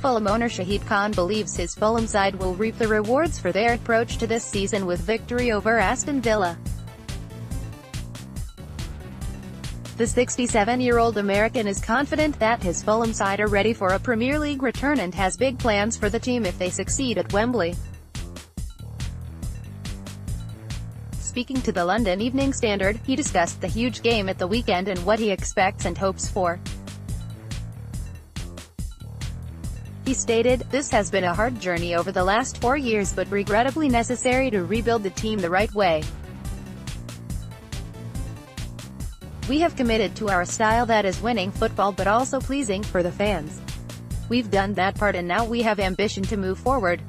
Fulham owner Shahid Khan believes his Fulham side will reap the rewards for their approach to this season with victory over Aston Villa. The 67-year-old American is confident that his Fulham side are ready for a Premier League return and has big plans for the team if they succeed at Wembley. Speaking to the London Evening Standard, he discussed the huge game at the weekend and what he expects and hopes for. He stated, "This has been a hard journey over the last 4 years but regrettably necessary to rebuild the team the right way. We have committed to our style that is winning football but also pleasing for the fans. We've done that part and now we have ambition to move forward.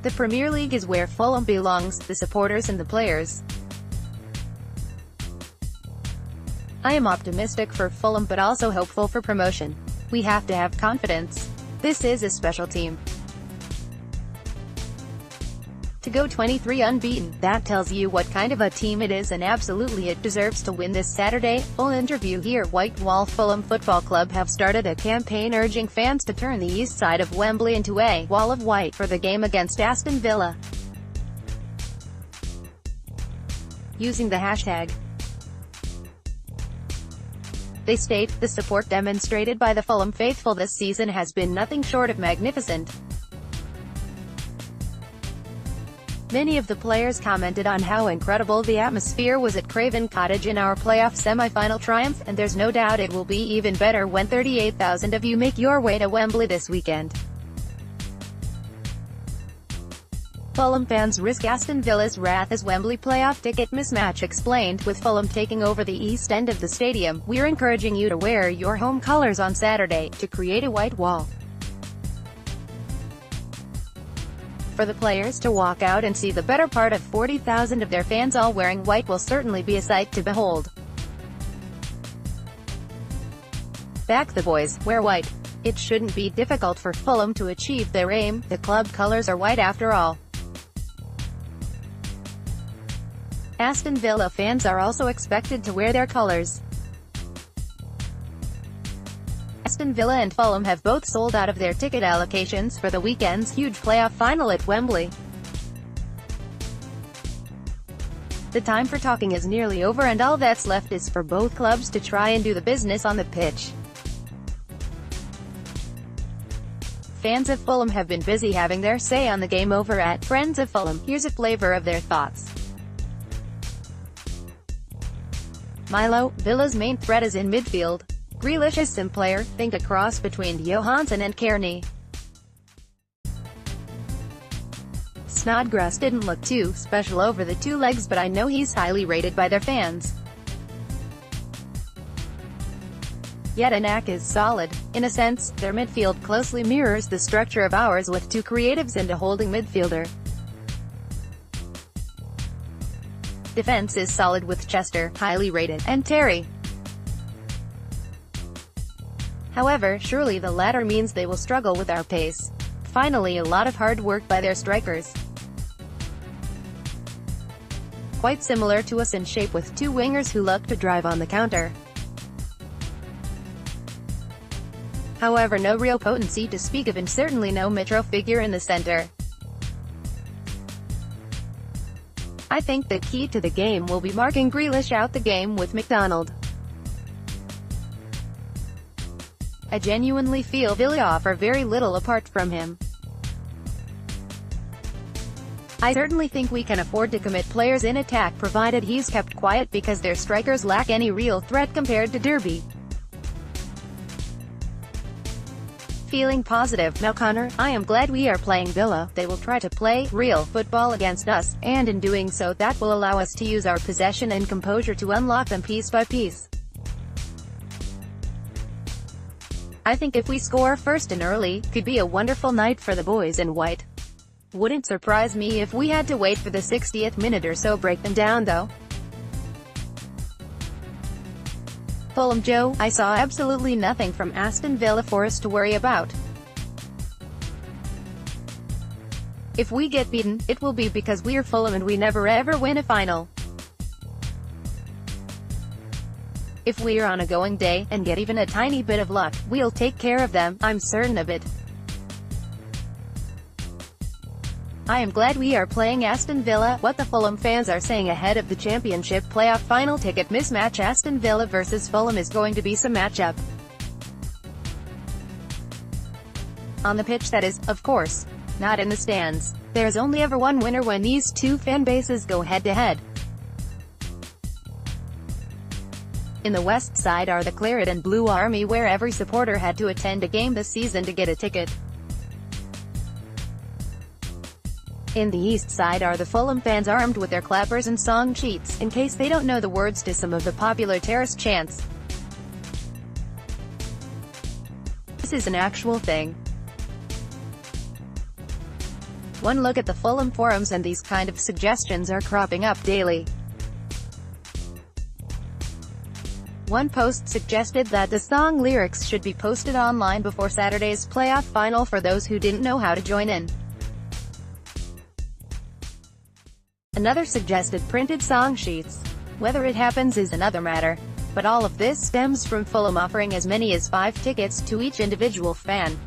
The Premier League is where Fulham belongs, the supporters and the players. I am optimistic for Fulham but also hopeful for promotion. We have to have confidence. This is a special team. To go 23 unbeaten, that tells you what kind of a team it is and absolutely it deserves to win this Saturday." Full interview here. White Wall Fulham Football Club have started a campaign urging fans to turn the east side of Wembley into a wall of white for the game against Aston Villa. Using the hashtag, they state, "The support demonstrated by the Fulham faithful this season has been nothing short of magnificent. Many of the players commented on how incredible the atmosphere was at Craven Cottage in our playoff semi-final triumph, and there's no doubt it will be even better when 38,000 of you make your way to Wembley this weekend. Fulham fans risk Aston Villa's wrath as Wembley playoff ticket mismatch explained. With Fulham taking over the east end of the stadium, we're encouraging you to wear your home colours on Saturday, to create a white wall. For the players to walk out and see the better part of 40,000 of their fans all wearing white will certainly be a sight to behold. Back the boys, wear white. It shouldn't be difficult for Fulham to achieve their aim, the club colours are white after all." Aston Villa fans are also expected to wear their colours. Aston Villa and Fulham have both sold out of their ticket allocations for the weekend's huge playoff final at Wembley. The time for talking is nearly over and all that's left is for both clubs to try and do the business on the pitch. Fans of Fulham have been busy having their say on the game over at Friends of Fulham. Here's a flavour of their thoughts. Milo, Villa's main threat is in midfield. Grealish is sim player, think a cross between Johansson and Kearney. Snodgrass didn't look too special over the two legs but I know he's highly rated by their fans. Jedinak is solid. In a sense, their midfield closely mirrors the structure of ours with two creatives and a holding midfielder. Defense is solid with Chester, highly rated, and Terry. However, surely the latter means they will struggle with our pace. Finally, a lot of hard work by their strikers. Quite similar to us in shape with two wingers who look to drive on the counter. However, no real potency to speak of and certainly no Mitro figure in the center. I think the key to the game will be marking Grealish out the game with McDonald. I genuinely feel Villa offer very little apart from him. I certainly think we can afford to commit players in attack provided he's kept quiet because their strikers lack any real threat compared to Derby. Feeling positive. Now Connor, I am glad we are playing Villa. They will try to play real football against us, and in doing so that will allow us to use our possession and composure to unlock them piece by piece. I think if we score first and early, could be a wonderful night for the boys in white. Wouldn't surprise me if we had to wait for the 60th minute or so break them down though. Fulham Joe, I saw absolutely nothing from Aston Villa for us to worry about. If we get beaten, it will be because we're Fulham and we never ever win a final. If we're on a going day, and get even a tiny bit of luck, we'll take care of them, I'm certain of it. I am glad we are playing Aston Villa. What the Fulham fans are saying ahead of the Championship playoff final ticket mismatch. Aston Villa versus Fulham is going to be some matchup. On the pitch, that is, of course. Not in the stands. There's only ever one winner when these two fan bases go head-to-head. In the west side are the Claret and Blue Army, where every supporter had to attend a game this season to get a ticket. In the east side are the Fulham fans, armed with their clappers and song sheets, in case they don't know the words to some of the popular terrace chants. This is an actual thing. One look at the Fulham forums and these kind of suggestions are cropping up daily. One post suggested that the song lyrics should be posted online before Saturday's playoff final for those who didn't know how to join in. Another suggested printed song sheets. Whether it happens is another matter. But all of this stems from Fulham offering as many as 5 tickets to each individual fan.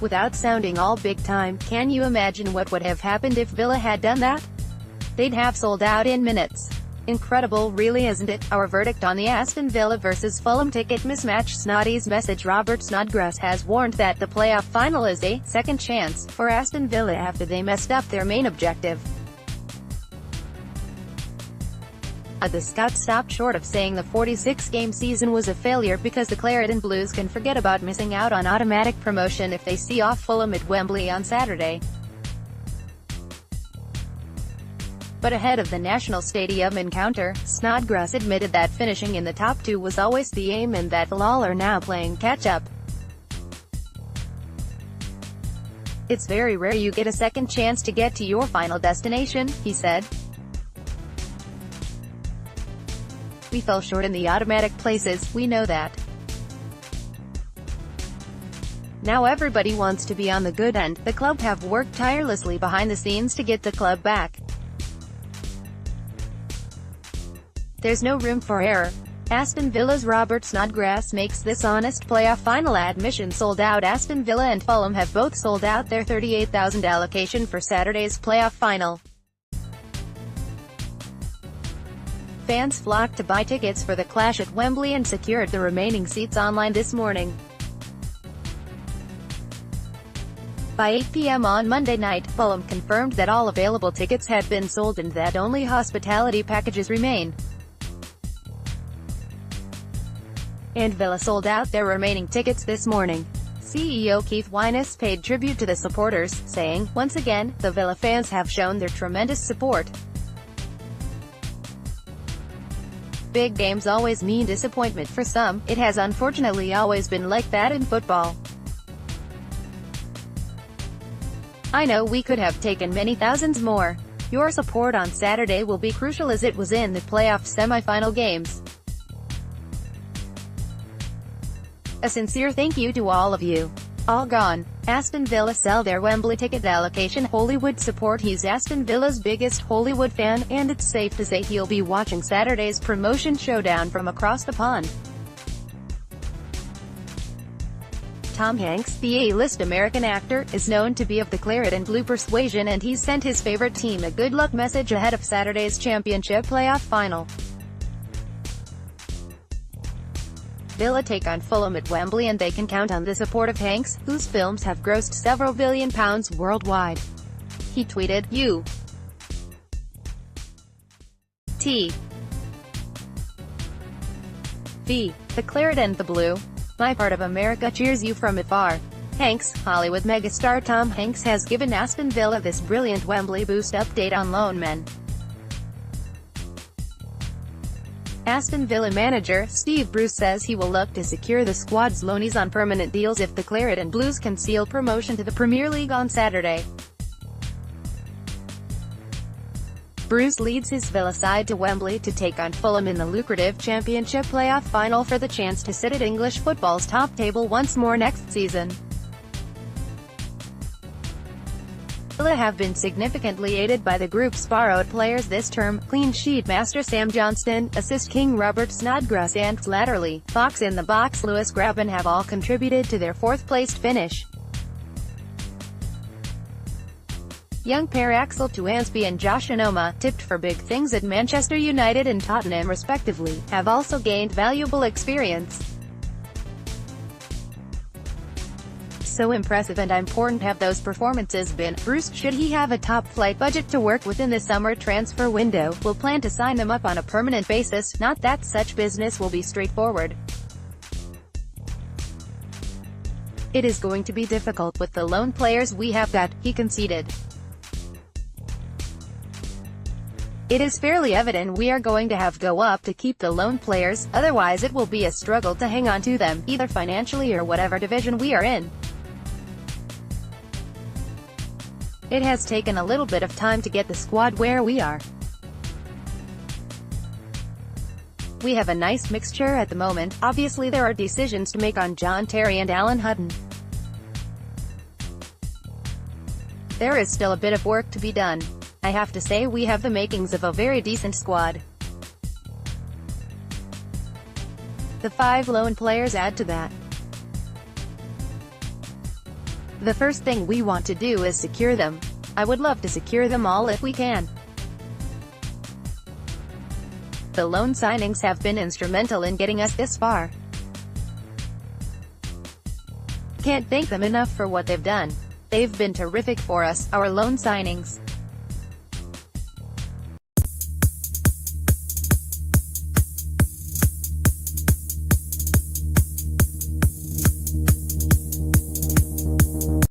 Without sounding all big time, can you imagine what would have happened if Villa had done that? They'd have sold out in minutes. Incredible, really, isn't it? Our verdict on the Aston Villa vs Fulham ticket mismatch. Snoddy's message. Robert Snodgrass has warned that the playoff final is a second chance for Aston Villa after they messed up their main objective. The Scots stopped short of saying the 46-game season was a failure because the Claret and Blues can forget about missing out on automatic promotion if they see off Fulham at Wembley on Saturday. But ahead of the National Stadium encounter, Snodgrass admitted that finishing in the top 2 was always the aim and that Fulham are now playing catch-up. It's very rare you get a second chance to get to your final destination, he said. We fell short in the automatic places, we know that. Now everybody wants to be on the good end. The club have worked tirelessly behind the scenes to get the club back. There's no room for error. Aston Villa's Robert Snodgrass makes this honest playoff final admission. Sold out. Aston Villa and Fulham have both sold out their 38,000 allocation for Saturday's playoff final. Fans flocked to buy tickets for the clash at Wembley and secured the remaining seats online this morning. By 8 p.m. on Monday night, Fulham confirmed that all available tickets had been sold and that only hospitality packages remain. And Villa sold out their remaining tickets this morning. CEO Keith Wyness paid tribute to the supporters, saying, "Once again, the Villa fans have shown their tremendous support. Big games always mean disappointment for some. It has unfortunately always been like that in football. I know we could have taken many thousands more. Your support on Saturday will be crucial as it was in the playoff semi-final games. A sincere thank you to all of you. All gone. Aston Villa sell their Wembley ticket allocation. Hollywood support. He's Aston Villa's biggest Hollywood fan, and it's safe to say he'll be watching Saturday's promotion showdown from across the pond." Tom Hanks, the A-list American actor, is known to be of the Claret and Blue persuasion, and he's sent his favorite team a good luck message ahead of Saturday's Championship playoff final. Villa take on Fulham at Wembley and they can count on the support of Hanks, whose films have grossed several billion pounds worldwide. He tweeted, U.T.V. The Claret and the Blue. My part of America cheers you from afar. Hanks. Hollywood megastar Tom Hanks has given Aston Villa this brilliant Wembley boost update on loan men. Aston Villa manager Steve Bruce says he will look to secure the squad's loanees on permanent deals if the Claret and Blues can seal promotion to the Premier League on Saturday. Bruce leads his Villa side to Wembley to take on Fulham in the lucrative Championship playoff final for the chance to sit at English football's top table once more next season. Villa have been significantly aided by the group's borrowed players this term: clean sheet master Sam Johnston, assist king Robert Snodgrass and, latterly, box in the box Lewis Graben have all contributed to their fourth-placed finish. Young pair Axel Tuansby and Josh Onoma, tipped for big things at Manchester United and Tottenham respectively, have also gained valuable experience. So impressive and important have those performances been. Bruce, should he have a top-flight budget to work within the summer transfer window, will plan to sign them up on a permanent basis. Not that such business will be straightforward. It is going to be difficult with the loan players we have got, he conceded. It is fairly evident we are going to have go up to keep the loan players, otherwise it will be a struggle to hang on to them, either financially or whatever division we are in. It has taken a little bit of time to get the squad where we are. We have a nice mixture at the moment. Obviously there are decisions to make on John Terry and Alan Hutton. There is still a bit of work to be done. I have to say we have the makings of a very decent squad. The 5 loan players add to that. The first thing we want to do is secure them. I would love to secure them all if we can. The loan signings have been instrumental in getting us this far. Can't thank them enough for what they've done. They've been terrific for us, our loan signings.